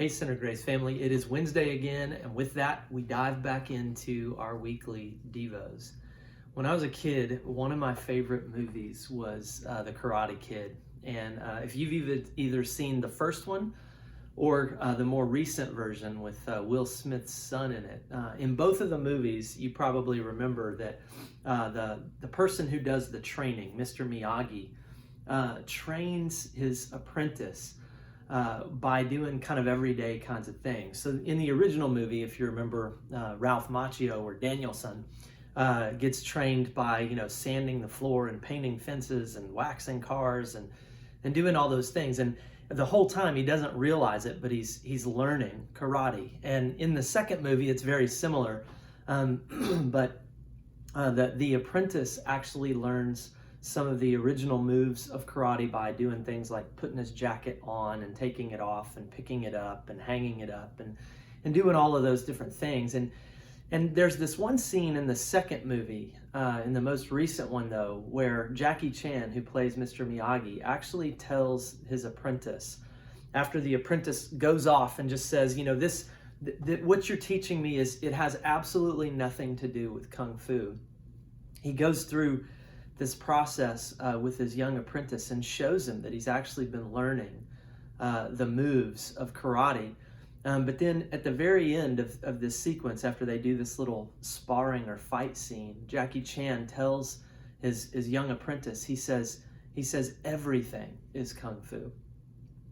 Hey, Center Grace family, it is Wednesday again, and with that, we dive back into our weekly Devos. When I was a kid, one of my favorite movies was The Karate Kid. And if you've either seen the first one or the more recent version with Will Smith's son in it, in both of the movies, you probably remember that the person who does the training, Mr. Miyagi, trains his apprentice by doing kind of everyday kinds of things. So in the original movie, if you remember, Ralph Macchio or Danielson gets trained by, sanding the floor and painting fences and waxing cars and doing all those things. And the whole time he doesn't realize it, but he's learning karate. And in the second movie, it's very similar, but the apprentice actually learns some of the original moves of karate by doing things like putting his jacket on and taking it off and picking it up and hanging it up and doing all of those different things. And there's this one scene in the second movie, in the most recent one though, where Jackie Chan, who plays Mr. Miyagi, actually tells his apprentice, after the apprentice goes off and just says, what you're teaching me it has absolutely nothing to do with Kung Fu. He goes through this process with his young apprentice and shows him that he's actually been learning the moves of karate. But then at the very end of this sequence, after they do this little sparring or fight scene, Jackie Chan tells his young apprentice, he says, everything is Kung Fu.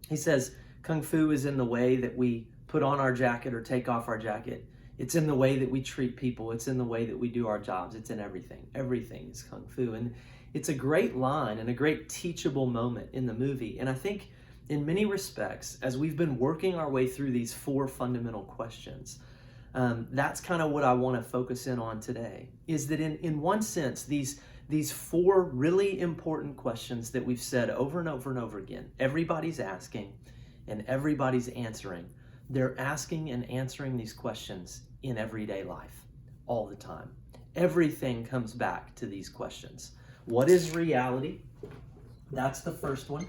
He says, Kung Fu is in the way that we put on our jacket or take off our jacket. It's in the way that we treat people. It's in the way that we do our jobs. It's in everything. Everything is Kung Fu. And it's a great line and a great teachable moment in the movie. And I think in many respects, as we've been working our way through these four fundamental questions, that's kind of what I want to focus in on today, is that in one sense, these four really important questions that we've said over and over and over again, everybody's asking and everybody's answering. They're asking and answering these questions in everyday life, all the time. Everything comes back to these questions. What is reality? That's the first one.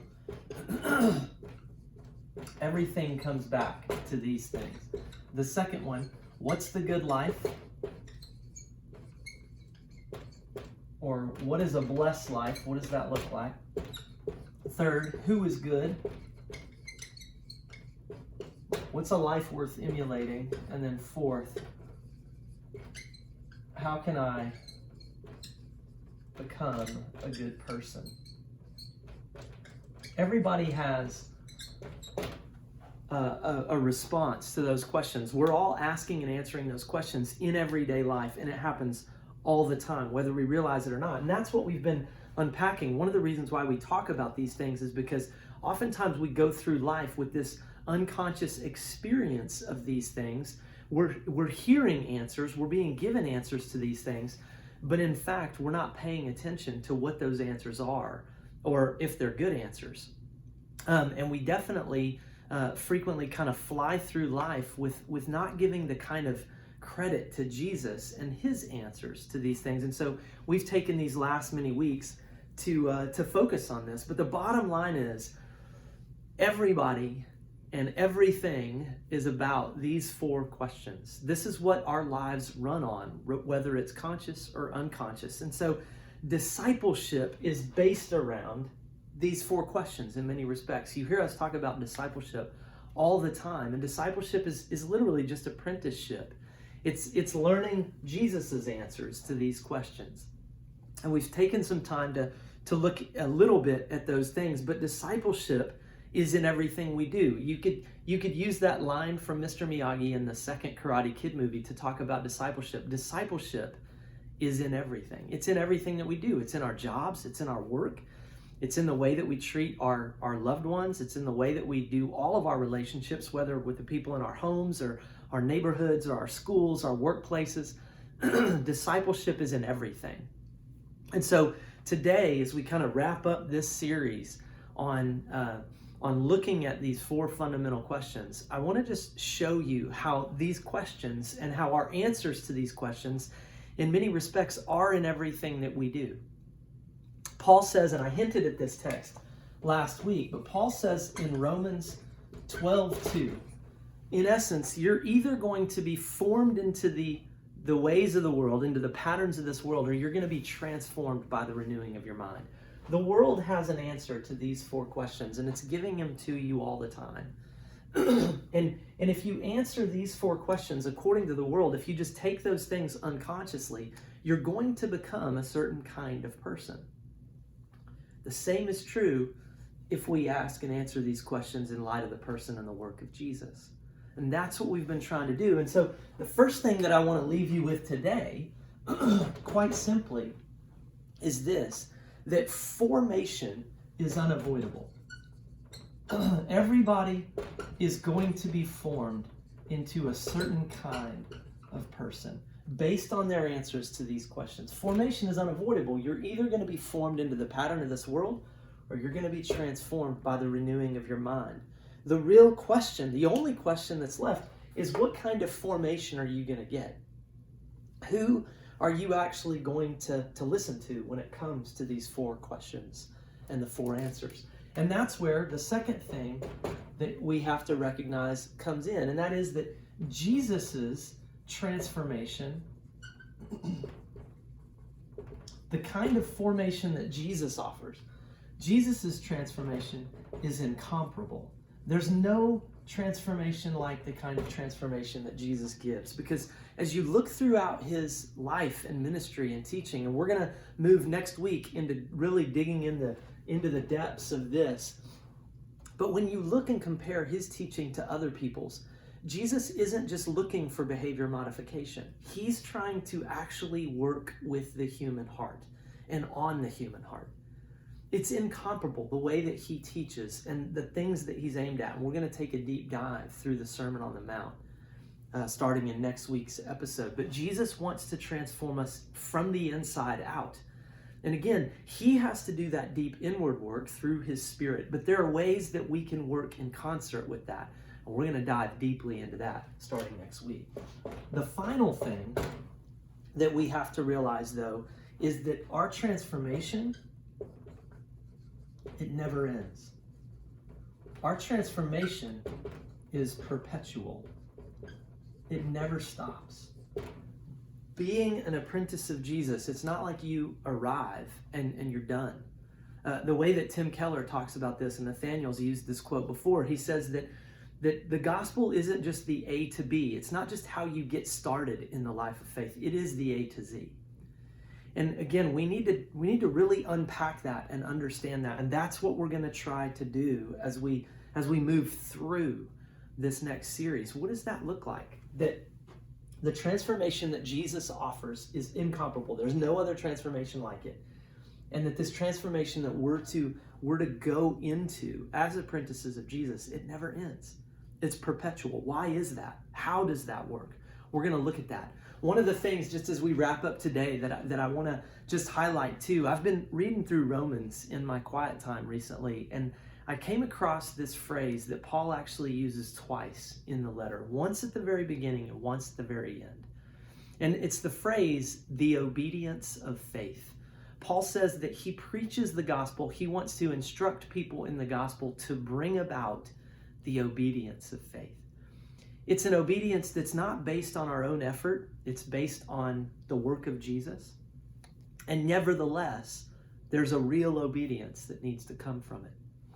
Everything comes back to these things. The second one, what's the good life? Or what is a blessed life? What does that look like? Third, who is good? What's a life worth emulating? And then fourth, how can I become a good person? Everybody has a response to those questions. We're all asking and answering those questions in everyday life, and it happens all the time, whether we realize it or not. And that's what we've been unpacking. One of the reasons why we talk about these things is because oftentimes we go through life with this unconscious experience of these things. We're hearing answers, we're being given answers to these things, but in fact, we're not paying attention to what those answers are, or if they're good answers. And we definitely frequently kind of fly through life with not giving the kind of credit to Jesus and his answers to these things. And so we've taken these last many weeks to focus on this. But the bottom line is, everybody and everything is about these four questions. This is what our lives run on, whether it's conscious or unconscious. And so discipleship is based around these four questions in many respects. You hear us talk about discipleship all the time, and discipleship is literally just apprenticeship. It's learning Jesus's answers to these questions. And we've taken some time to look a little bit at those things, but discipleship is in everything we do. You could use that line from Mr. Miyagi in the second Karate Kid movie to talk about discipleship. Discipleship is in everything. It's in everything that we do. It's in our jobs. It's in our work. It's in the way that we treat our loved ones. It's in the way that we do all of our relationships, whether with the people in our homes or our neighborhoods or our schools, our workplaces. Discipleship is in everything. And so today, as we kind of wrap up this series on looking at these four fundamental questions, I want to just show you how these questions and how our answers to these questions in many respects are in everything that we do. Paul says, and I hinted at this text last week, but Paul says in Romans 12:2, in essence, you're either going to be formed into the ways of the world, into the patterns of this world, or you're going to be transformed by the renewing of your mind. The world has an answer to these 4 questions, and it's giving them to you all the time. and if you answer these 4 questions according to the world, if you just take those things unconsciously, you're going to become a certain kind of person. The same is true if we ask and answer these questions in light of the person and the work of Jesus. And that's what we've been trying to do. And so the first thing that I want to leave you with today, quite simply, is this, that formation is unavoidable. Everybody is going to be formed into a certain kind of person based on their answers to these questions. Formation is unavoidable. You're either going to be formed into the pattern of this world, or you're going to be transformed by the renewing of your mind. The real question, the only question that's left, is what kind of formation are you going to get? Who are you actually going to listen to when it comes to these 4 questions and the 4 answers? And that's where the second thing that we have to recognize comes in, and that is that Jesus's transformation, the kind of formation that Jesus offers, Jesus's transformation is incomparable. There's no transformation like the kind of transformation that Jesus gives, because as you look throughout his life and ministry and teaching, and we're going to move next week into really digging into the depths of this, but when you look and compare his teaching to other people's, Jesus isn't just looking for behavior modification. He's trying to actually work with the human heart and on the human heart. It's incomparable the way that he teaches and the things that he's aimed at. And we're going to take a deep dive through the Sermon on the Mount starting in next week's episode. But Jesus wants to transform us from the inside out. And again, he has to do that deep inward work through his Spirit. But there are ways that we can work in concert with that. And we're going to dive deeply into that starting next week. The final thing that we have to realize, though, is that our transformation, it never ends. Our transformation is perpetual. It never stops. Being an apprentice of Jesus, it's not like you arrive and you're done. The way that Tim Keller talks about this, and Nathaniel's used this quote before, he says that the gospel isn't just the A to B. It's not just how you get started in the life of faith. It is the A to Z. And again, we need to really unpack that and understand that. And that's what we're going to try to do as we move through this next series. What does that look like? That the transformation that Jesus offers is incomparable. There's no other transformation like it. And that this transformation that we're to go into as apprentices of Jesus, it never ends. It's perpetual. Why is that? How does that work? We're going to look at that. One of the things, just as we wrap up today, that I want to just highlight too, I've been reading through Romans in my quiet time recently, and I came across this phrase that Paul actually uses twice in the letter, once at the very beginning and once at the very end. And it's the phrase, the obedience of faith. Paul says that he preaches the gospel. He wants to instruct people in the gospel to bring about the obedience of faith. It's an obedience that's not based on our own effort. It's based on the work of Jesus. And nevertheless, there's a real obedience that needs to come from it.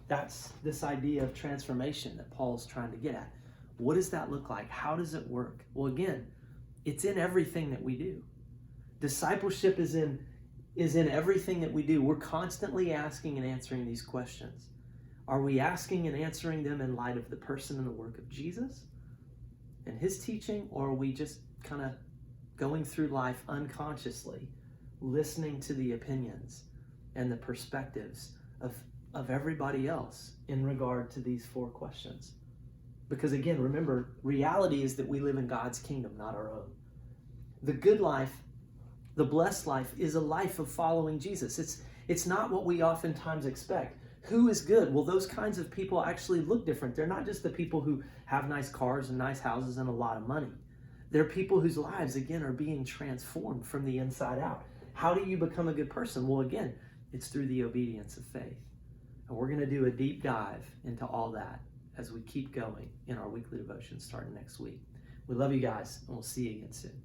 That's this idea of transformation that Paul's trying to get at. What does that look like? How does it work? Well, again, it's in everything that we do. Discipleship is in everything that we do. We're constantly asking and answering these questions. Are we asking and answering them in light of the person and the work of Jesus and his teaching, or are we just kind of going through life unconsciously, listening to the opinions and the perspectives of everybody else in regard to these 4 questions? Because again, remember, reality is that we live in God's kingdom, not our own. The good life, the blessed life, is a life of following Jesus. It's not what we oftentimes expect. Who is good? Well, those kinds of people actually look different. They're not just the people who have nice cars and nice houses and a lot of money. They're people whose lives, again, are being transformed from the inside out. How do you become a good person? Well, again, it's through the obedience of faith. And we're going to do a deep dive into all that as we keep going in our weekly devotion starting next week. We love you guys, and we'll see you again soon.